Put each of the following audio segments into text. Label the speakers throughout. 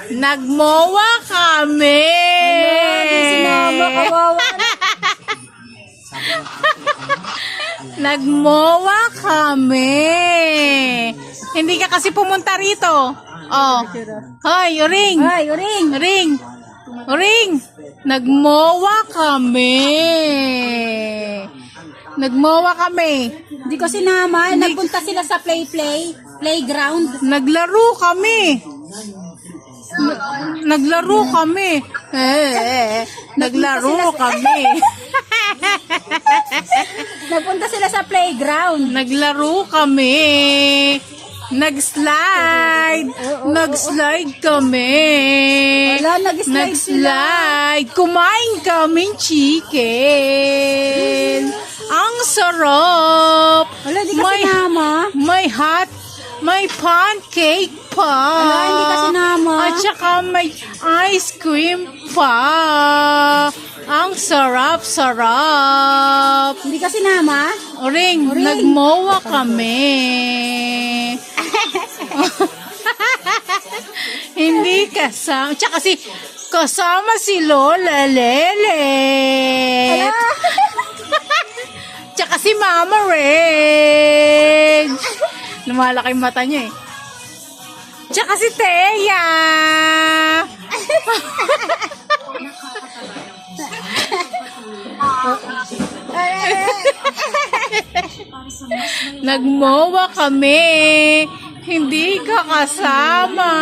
Speaker 1: Nagmowa kami.
Speaker 2: Sinama, kawawa.
Speaker 1: Nagmowa kami. Hindi ka kasi pumunta rito. Oh. Hoy, Uring.
Speaker 2: Ay, uring.
Speaker 1: Uring. Uring. Nagmowa kami. Nagmowa kami.
Speaker 2: Hindi ko sinama. Nagpunta sila sa playground.
Speaker 1: Naglaro kami. Naglaro kami. Naglaro kami.
Speaker 2: Nagpunta sila sa playground.
Speaker 1: Naglaro kami. Nag-slide. Nag-slide kami.
Speaker 2: Wala, nag-slide sila.
Speaker 1: Nag-slide. Kumain kaming chicken. Ang sarap.
Speaker 2: Wala, hindi ka sinama.
Speaker 1: May pancake pa.
Speaker 2: Wala, hindi ka sinama.
Speaker 1: At saka may ice cream pa. Ang sarap-sarap.
Speaker 2: Hindi ka sinama.
Speaker 1: Uring,
Speaker 2: Uring.
Speaker 1: nagmowa kami. Hindi kasama. Tsaka kasama si Lola Lele. Tsaka si Mama Reg. Lumalaki yung mata niya eh. Tsaka si Teya. Nagmowa kami. Hindi ka kasama.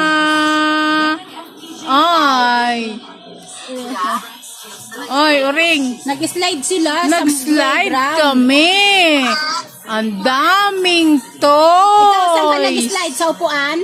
Speaker 1: Ay. Oy, Uring.
Speaker 2: Nag-slide sila
Speaker 1: Nag-slide
Speaker 2: sa playground.
Speaker 1: kami. Ang daming to.
Speaker 2: Ikaw, saan ka nag-slide? Sa upuan?